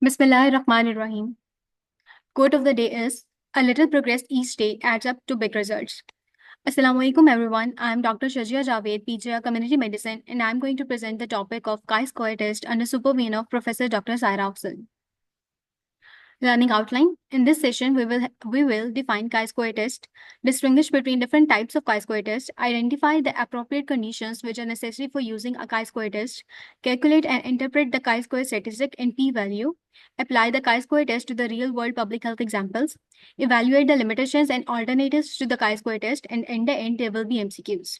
Bismillahirrahmanirrahim. Quote of the day is, a little progress each day adds up to big results. Assalamu alaikum everyone. I am Dr. Shajia Javed, PGR Community Medicine, and I am going to present the topic of chi-square test under supervision of Professor Dr. Saira Afzal. Learning outline. In this session, we will define chi-square test, distinguish between different types of chi-square test, identify the appropriate conditions which are necessary for using a chi-square test, calculate and interpret the chi-square statistic in p-value, apply the chi-square test to the real-world public health examples, evaluate the limitations and alternatives to the chi-square test, and in the end, there will be MCQs.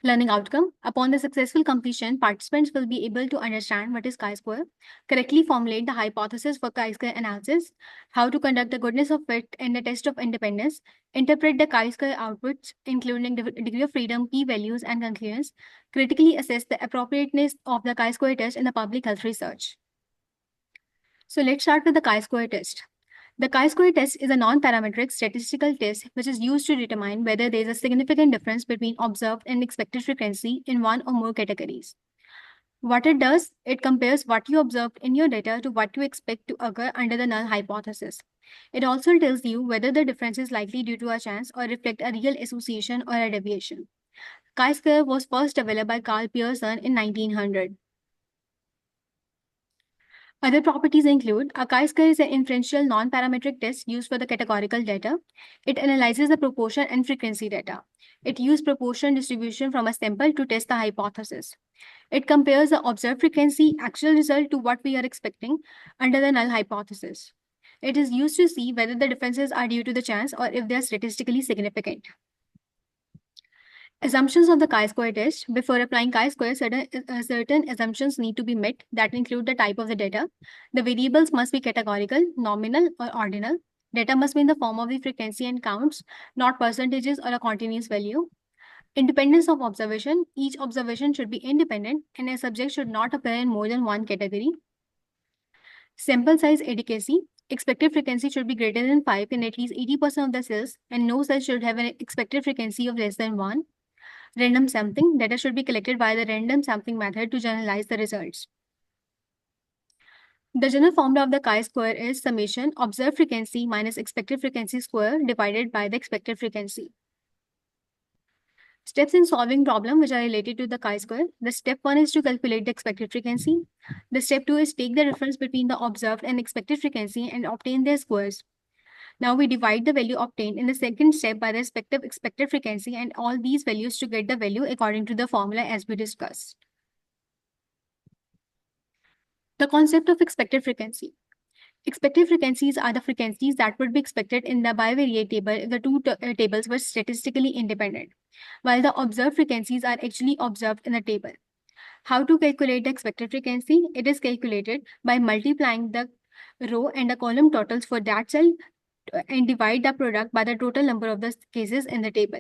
Learning outcome. Upon the successful completion, participants will be able to understand what is chi-square, correctly formulate the hypothesis for chi-square analysis, how to conduct the goodness of fit and the test of independence, interpret the chi-square outputs, including degree of freedom, p-values, and conclusions, critically assess the appropriateness of the chi-square test in the public health research. So let's start with the chi-square test. The chi-square test is a non-parametric statistical test which is used to determine whether there is a significant difference between observed and expected frequency in one or more categories. What it does, it compares what you observed in your data to what you expect to occur under the null hypothesis. It also tells you whether the difference is likely due to a chance or reflect a real association or a deviation. Chi-square was first developed by Carl Pearson in 1900. Other properties include a chi-square is an inferential non-parametric test used for the categorical data. It analyzes the proportion and frequency data. It uses proportion distribution from a sample to test the hypothesis. It compares the observed frequency actual result to what we are expecting under the null hypothesis. It is used to see whether the differences are due to the chance or if they are statistically significant. Assumptions of the chi-square test. Before applying chi-square, certain assumptions need to be met that include the type of the data. The variables must be categorical, nominal, or ordinal. Data must be in the form of the frequency and counts, not percentages or a continuous value. Independence of observation. Each observation should be independent and a subject should not appear in more than one category. Sample size adequacy. Expected frequency should be greater than 5 in at least 80% of the cells, and no cell should have an expected frequency of less than 1. Random sampling. Data should be collected by the random sampling method to generalize the results. The general formula of the chi-square is summation observed frequency minus expected frequency square divided by the expected frequency. Steps in solving problem which are related to the chi-square. The step 1 is to calculate the expected frequency. The step 2 is take the difference between the observed and expected frequency and obtain their squares. Now we divide the value obtained in the second step by the respective expected frequency and all these values to get the value according to the formula as we discussed. The concept of expected frequency. Expected frequencies are the frequencies that would be expected in the bivariate table if the two tables were statistically independent, while the observed frequencies are actually observed in the table. How to calculate the expected frequency? It is calculated by multiplying the row and the column totals for that cell and divide the product by the total number of the cases in the table.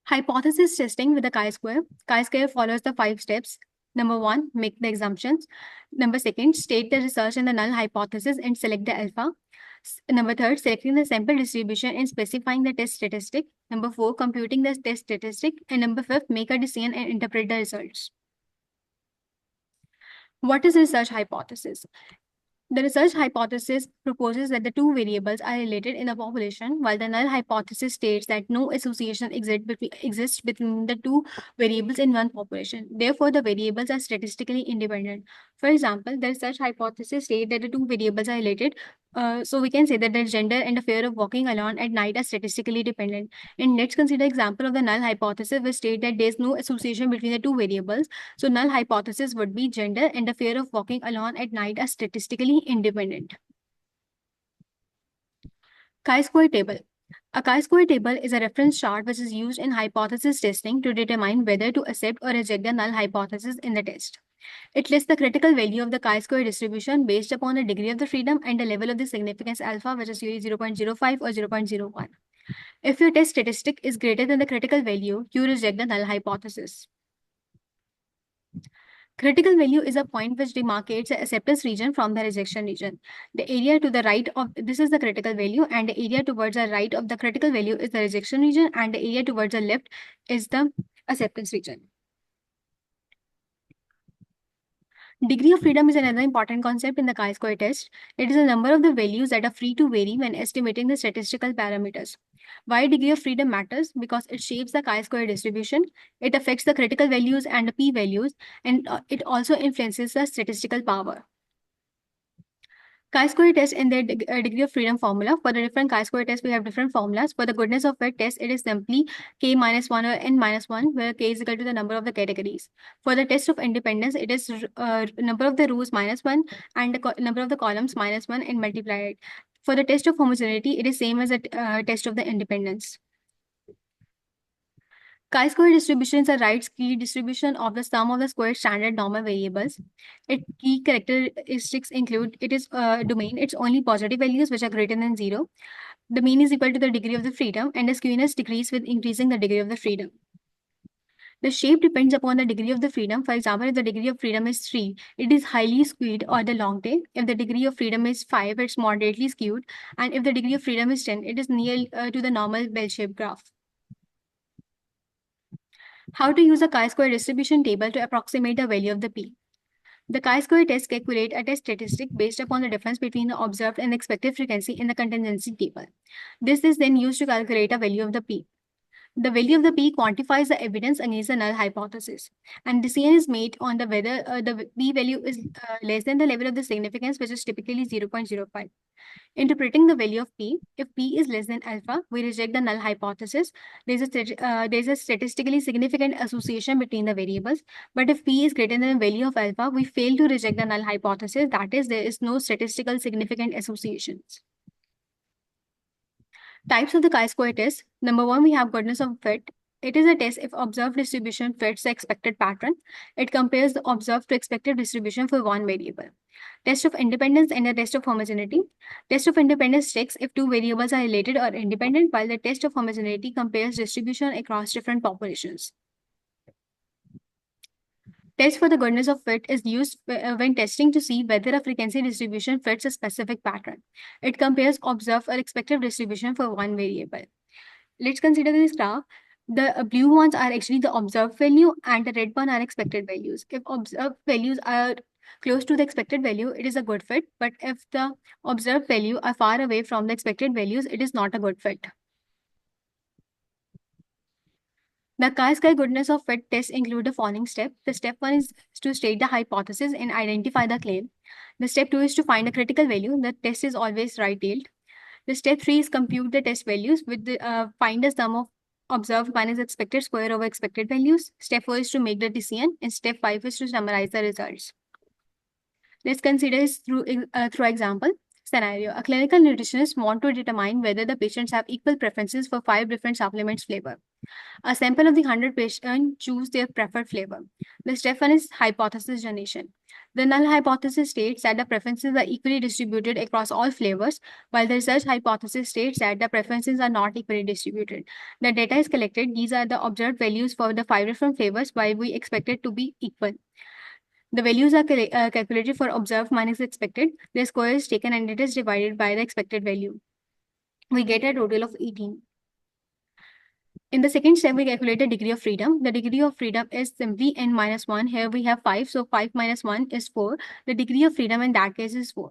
Hypothesis testing with the chi-square. Chi-square follows the 5 steps. Number 1, make the assumptions. Number 2, state the research in the null hypothesis and select the alpha. Number 3, selecting the sample distribution and specifying the test statistic. Number 4, computing the test statistic. And number 5, make a decision and interpret the results. What is research hypothesis? The research hypothesis proposes that the two variables are related in a population, while the null hypothesis states that no association exists between the two variables in one population. Therefore, the variables are statistically independent. For example, the research hypothesis states that the two variables are related. So we can say that the gender and the fear of walking alone at night are statistically dependent. And let's consider example of the null hypothesis, which state that there is no association between the two variables. So null hypothesis would be gender and the fear of walking alone at night are statistically independent. Chi-square table. A chi-square table is a reference chart which is used in hypothesis testing to determine whether to accept or reject the null hypothesis in the test. It lists the critical value of the chi-square distribution based upon the degree of the freedom and the level of the significance alpha, which is usually 0.05 or 0.01. If your test statistic is greater than the critical value, you reject the null hypothesis. Critical value is a point which demarcates the acceptance region from the rejection region. The area to the right of this is the critical value, and the area towards the right of the critical value is the rejection region, and the area towards the left is the acceptance region. Degree of freedom is another important concept in the chi-square test. It is the number of the values that are free to vary when estimating the statistical parameters. Why degree of freedom matters? Because it shapes the chi-square distribution, it affects the critical values and the p-values, and it also influences the statistical power. Chi-square test and their degree of freedom formula. For the different chi-square tests, we have different formulas. For the goodness of fit test, it is simply k minus 1 or n minus 1, where k is equal to the number of the categories. For the test of independence, it is number of the rows minus 1 and the number of the columns minus 1 and multiply it. For the test of homogeneity, it is same as the test of the independence. Chi-square distribution is a right-key distribution of the sum of the squared standard normal variables. Its key characteristics include it is a domain, it's only positive values which are greater than 0. The mean is equal to the degree of the freedom, and the skewness decreases with increasing the degree of the freedom. The shape depends upon the degree of the freedom. For example, if the degree of freedom is 3, it is highly skewed or the long tail. If the degree of freedom is 5, it's moderately skewed. And if the degree of freedom is 10, it is near to the normal bell-shaped graph. How to use a chi-square distribution table to approximate the value of the p. The chi-square test calculate a test statistic based upon the difference between the observed and expected frequency in the contingency table. This is then used to calculate a value of the p. The value of the p quantifies the evidence against the null hypothesis, and decision is made on the whether the p value is less than the level of the significance, which is typically 0.05. Interpreting the value of p, if p is less than alpha, we reject the null hypothesis. There's a statistically significant association between the variables. But if p is greater than the value of alpha, we fail to reject the null hypothesis. That is, there is no statistical significant associations. Types of the chi-square test. Number 1, we have goodness of fit. It is a test if observed distribution fits the expected pattern. It compares the observed to expected distribution for one variable. Test of independence and a test of homogeneity. Test of independence checks if two variables are related or independent, while the test of homogeneity compares distribution across different populations. Test for the goodness of fit is used when testing to see whether a frequency distribution fits a specific pattern. It compares observed or expected distribution for one variable. Let's consider this graph. The blue ones are actually the observed value and the red one are expected values. If observed values are close to the expected value, it is a good fit. But if the observed value are far away from the expected values, it is not a good fit. The chi-square goodness of fit tests include the following step. The step 1 is to state the hypothesis and identify the claim. The step 2 is to find a critical value. The test is always right-tailed. The step 3 is compute the test values with the find the sum of observed minus expected square over expected values. Step 4 is to make the decision, and step 5 is to summarize the results. Let's consider this through example. Scenario. A clinical nutritionist wants to determine whether the patients have equal preferences for 5 different supplements flavor. A sample of the 100 patients choose their preferred flavor. The step 1 is hypothesis generation. The null hypothesis states that the preferences are equally distributed across all flavors, while the research hypothesis states that the preferences are not equally distributed. The data is collected. These are the observed values for the 5 different flavors, while we expect it to be equal. The values are calculated for observed minus expected. The square is taken and it is divided by the expected value. We get a total of 18. In the second step, we calculate the degree of freedom. The degree of freedom is simply n minus 1. Here we have 5, so 5 minus 1 is 4. The degree of freedom in that case is 4.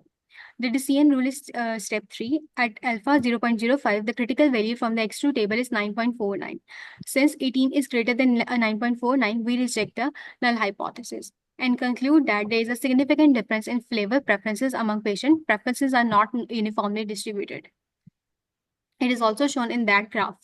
The decision rule is step 3. At alpha 0.05, the critical value from the X2 table is 9.49. Since 18 is greater than 9.49, we reject the null hypothesis and conclude that there is a significant difference in flavor preferences among patients. Preferences are not uniformly distributed. It is also shown in that graph.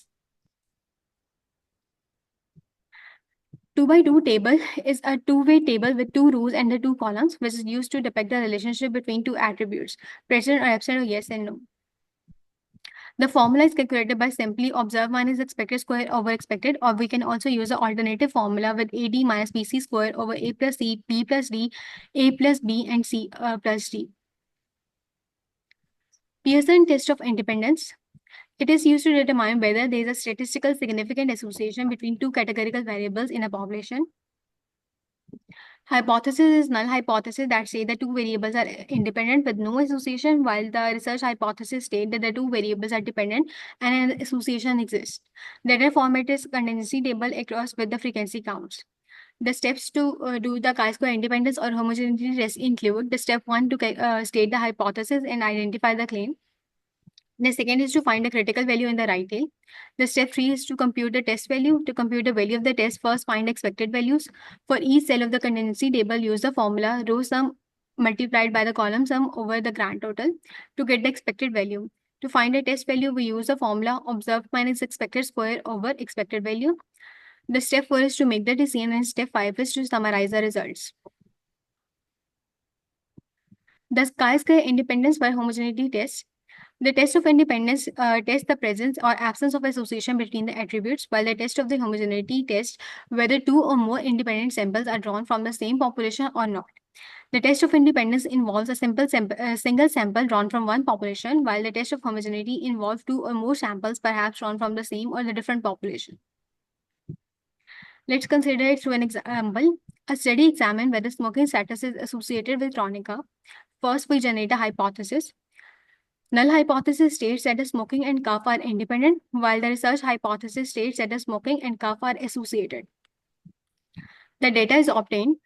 2 by 2 table is a two-way table with 2 rows and the 2 columns, which is used to depict the relationship between 2 attributes, present or absent or yes and no. The formula is calculated by simply observed minus expected square over expected, or we can also use the alternative formula with AD minus BC square over A plus C, B plus D, A plus B, and C plus D. Pearson test of independence. It is used to determine whether there is a statistical significant association between 2 categorical variables in a population. Hypothesis is null hypothesis that say the 2 variables are independent with no association, while the research hypothesis state that the 2 variables are dependent and an association exists. The data format is contingency table across with the frequency counts. The steps to do the chi-square independence or homogeneity test include the step 1 to state the hypothesis and identify the claim. The second is to find the critical value in the right tail. The step 3 is to compute the test value. To compute the value of the test, first find expected values. For each cell of the contingency table, use the formula row sum multiplied by the column sum over the grand total to get the expected value. To find the test value, we use the formula observed minus expected square over expected value. The step 4 is to make the decision, and step 5 is to summarize the results. The chi-square independence by homogeneity test. The test of independence tests the presence or absence of association between the attributes, while the test of the homogeneity tests whether two or more independent samples are drawn from the same population or not. The test of independence involves a single sample drawn from one population, while the test of homogeneity involves two or more samples perhaps drawn from the same or the different population. Let's consider it through an example. A study examined whether smoking status is associated with chronic cough. First, we generate a hypothesis. Null hypothesis states that the smoking and cough are independent, while the research hypothesis states that the smoking and cough are associated. The data is obtained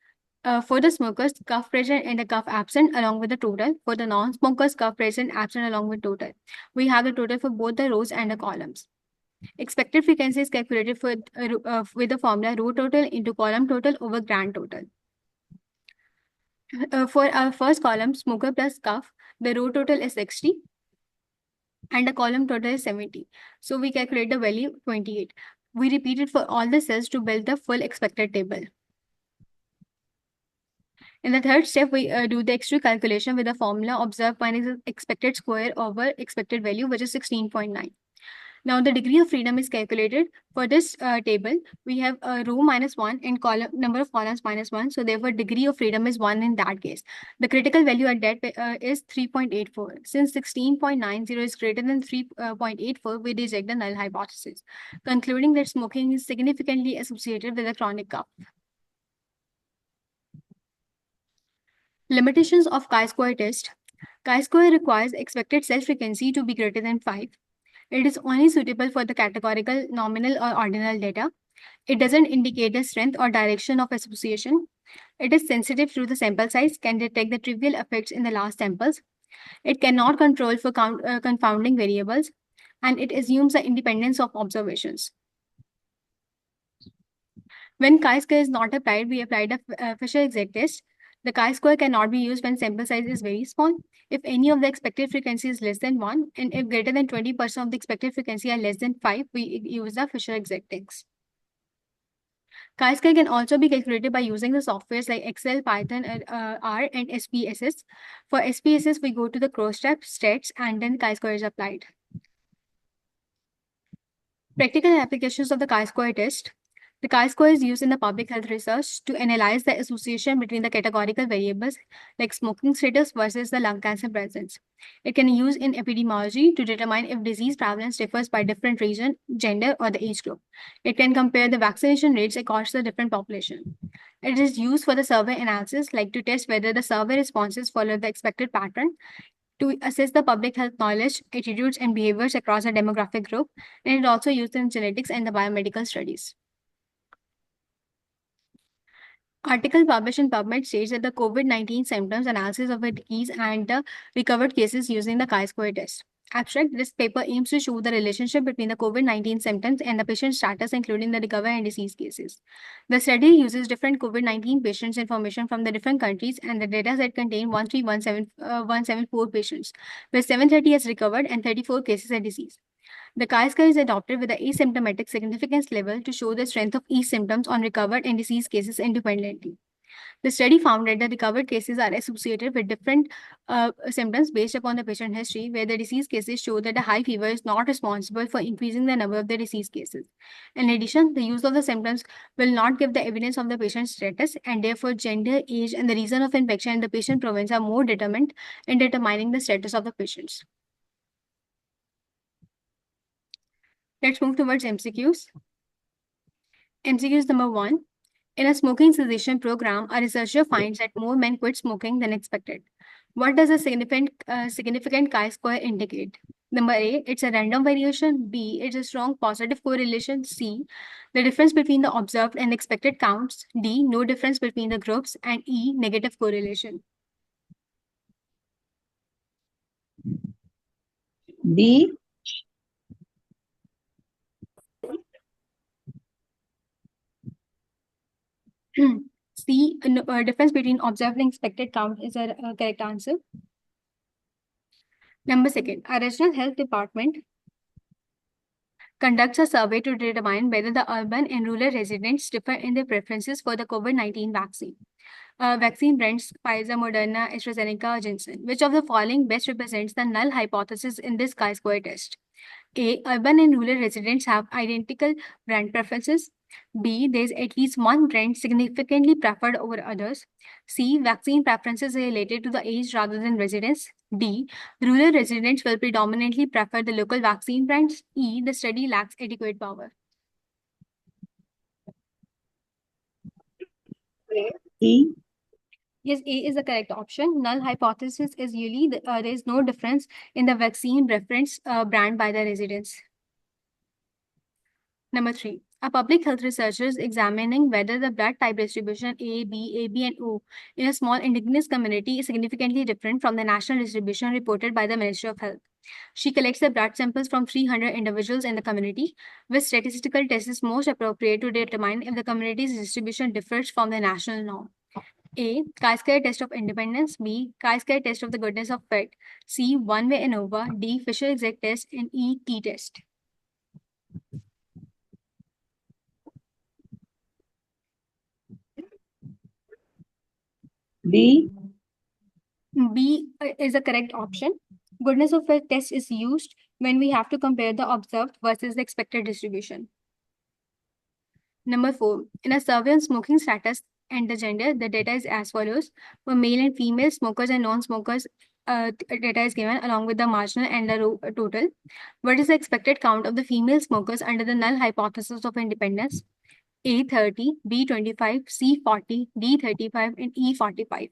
for the smokers, cough present and the cough absent along with the total. For the non-smokers, cough present, absent along with total. We have the total for both the rows and the columns. Expected frequency is calculated with the formula row total into column total over grand total. For our first column, smoker plus cough, the row total is 60 and the column total is 70. So we calculate the value 28. We repeat it for all the cells to build the full expected table. In the third step, we do the X2 calculation with the formula observed minus expected square over expected value, which is 16.9. Now the degree of freedom is calculated. For this table, we have a row minus 1 and column number of columns minus 1. So therefore, degree of freedom is 1 in that case. The critical value at that is 3.84. Since 16.90 is greater than 3.84, we reject the null hypothesis, concluding that smoking is significantly associated with a chronic cough. Limitations of chi-square test. Chi-square requires expected cell frequency to be greater than 5. It is only suitable for the categorical, nominal, or ordinal data. It doesn't indicate the strength or direction of association. It is sensitive to the sample size, can detect the trivial effects in the last samples. It cannot control for confounding variables, and it assumes the independence of observations. When chi-square is not applied, we apply the Fisher-Exact test. The chi-square cannot be used when sample size is very small. If any of the expected frequency is less than 1, and if greater than 20% of the expected frequency are less than 5, we use the Fisher-Exact test. Chi-square can also be calculated by using the softwares like Excel, Python, R, and SPSS. For SPSS, we go to the crosstab, stats, and then chi-square is applied. Practical applications of the chi-square test. The chi-square is used in the public health research to analyze the association between the categorical variables like smoking status versus the lung cancer presence. It can be used in epidemiology to determine if disease prevalence differs by different region, gender, or the age group. It can compare the vaccination rates across the different population. It is used for the survey analysis, like to test whether the survey responses follow the expected pattern, to assess the public health knowledge, attitudes, and behaviors across a demographic group, and it also used in genetics and the biomedical studies. Article published in PubMed states that the COVID-19 symptoms analysis of the disease and the recovered cases using the chi-square test. Abstract, this paper aims to show the relationship between the COVID-19 symptoms and the patient status, including the recovery and disease cases. The study uses different COVID-19 patients' information from the different countries, and the data set contain 174 patients, where 730 has recovered and 34 cases are disease. The chi-square is adopted with the asymptomatic significance level to show the strength of each symptoms on recovered and disease cases independently. The study found that the recovered cases are associated with different symptoms based upon the patient history, where the disease cases show that a high fever is not responsible for increasing the number of the disease cases. In addition, the use of the symptoms will not give the evidence of the patient's status, and therefore gender, age, and the reason of infection in the patient province are more determined in determining the status of the patients. Let's move towards MCQs. MCQs number 1. In a smoking cessation program, a researcher finds that more men quit smoking than expected. What does a significant chi-square indicate? Number A, it's a random variation. B, it's a strong positive correlation. C, The difference between the observed and expected counts. D. No difference between the groups. And E. Negative correlation. D. C. Difference between observed and expected count is a correct answer. Number second, our regional health department conducts a survey to determine whether the urban and rural residents differ in their preferences for the COVID-19 vaccine. Vaccine brands Pfizer, Moderna, AstraZeneca, or Janssen. Which of the following best represents the null hypothesis in this chi-square test? A. Urban and rural residents have identical brand preferences. B. There is at least one brand significantly preferred over others. C. Vaccine preferences are related to the age rather than residence. D. Rural residents will predominantly prefer the local vaccine brands. E. The study lacks adequate power. E. Yes, A is the correct option. Null hypothesis is usually there is no difference in the vaccine reference brand by the residents. Number 3. A public health researcher is examining whether the blood type distribution A, B, AB, and O in a small indigenous community is significantly different from the national distribution reported by the Ministry of Health. She collects the blood samples from 300 individuals in the community, which statistical test is most appropriate to determine if the community's distribution differs from the national norm. A. Chi-square test of independence. B. Chi-square test of the goodness of fit. C. One-way ANOVA. D. Fisher-Exact test. And E. T-test. B. B is a correct option. Goodness of fit test is used when we have to compare the observed versus the expected distribution. Number 4. In a survey on smoking status and the gender, the data is as follows. For male and female smokers and non-smokers, data is given along with the marginal and the row total. What is the expected count of the female smokers under the null hypothesis of independence? A 30, B 25, C 40, D 35, and E 45.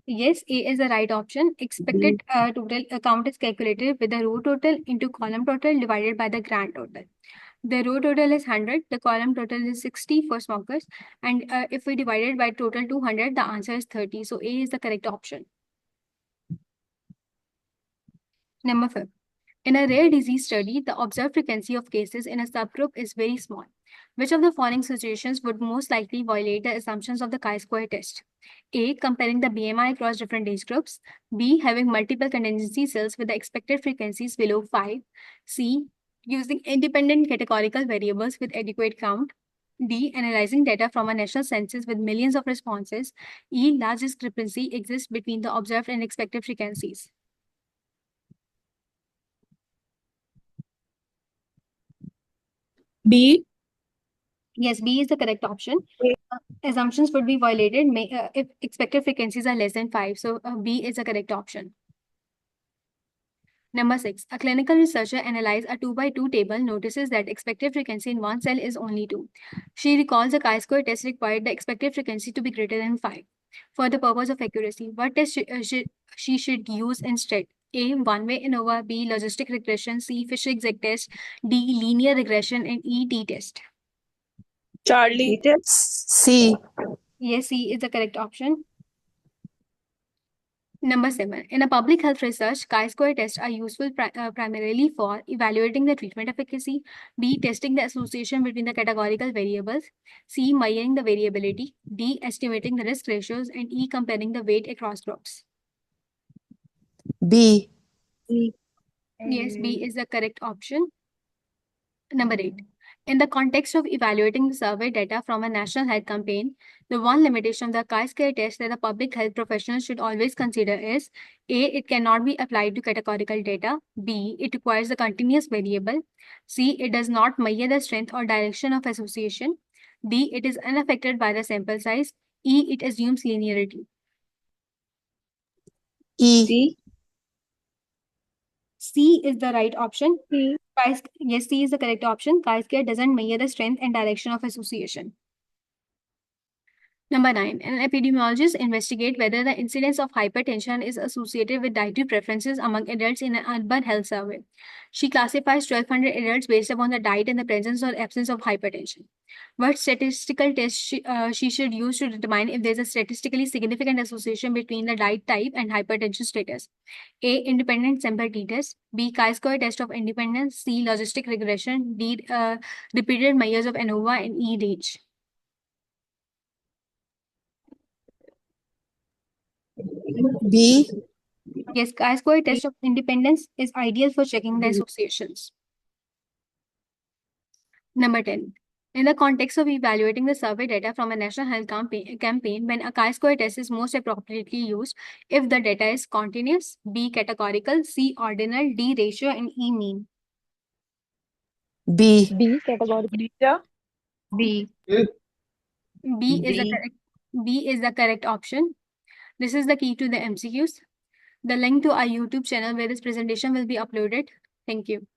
Yes, A is the right option. Expected total count is calculated with the row total into column total divided by the grand total. The row total is 100, the column total is 60 for smokers, and if we divide it by total 200, the answer is 30. So A is the correct option. Number 5. In a rare disease study, the observed frequency of cases in a subgroup is very small. Which of the following situations would most likely violate the assumptions of the chi-square test? A. Comparing the BMI across different age groups. B. Having multiple contingency cells with the expected frequencies below 5. C. Using independent categorical variables with adequate count. D. Analyzing data from a national census with millions of responses. E. Large discrepancy exists between the observed and expected frequencies. B. Yes, B is the correct option. Assumptions would be violated if expected frequencies are less than 5. So B is the correct option. Number 6. A clinical researcher analyzes a 2x2 table, notices that expected frequency in one cell is only 2. She recalls the chi-square test required the expected frequency to be greater than 5. For the purpose of accuracy, what test she should use instead? A. One-way ANOVA. B. Logistic regression. C. Fisher-Exact test. D. Linear regression. And E. T-test. Charlie. C. Yes, C is the correct option. Number 7. In a public health research, chi-square tests are useful primarily for evaluating the treatment efficacy, B. Testing the association between the categorical variables, C. Measuring the variability, D. Estimating the risk ratios, and E. Comparing the weight across groups. B. Yes, B is the correct option. Number 8. In the context of evaluating the survey data from a national health campaign, the one limitation of the chi-square test that a public health professional should always consider is A. It cannot be applied to categorical data. B. It requires a continuous variable. C. It does not measure the strength or direction of association. D. It is unaffected by the sample size. E. It assumes linearity. E. C is the right option. Yes, C is the correct option. Chi-square doesn't measure the strength and direction of association. Number 9. An epidemiologist investigates whether the incidence of hypertension is associated with dietary preferences among adults in an urban health survey. She classifies 1,200 adults based upon the diet and the presence or absence of hypertension. What statistical test she should use to determine if there is a statistically significant association between the diet type and hypertension status? A. Independent sample t-test. B. Chi-square test of independence. C. Logistic regression. D. Repeated measures of ANOVA and E. range. B. Yes, chi-square test of independence is ideal for checking the associations. Number 10. In the context of evaluating the survey data from a national health campaign, when a chi-square test is most appropriately used, if the data is continuous, B. Categorical, C. Ordinal, D. Ratio, and E. Mean. B. B. Categorical. B. B is the correct option. This is the key to the MCQs. The link to our YouTube channel where this presentation will be uploaded. Thank you.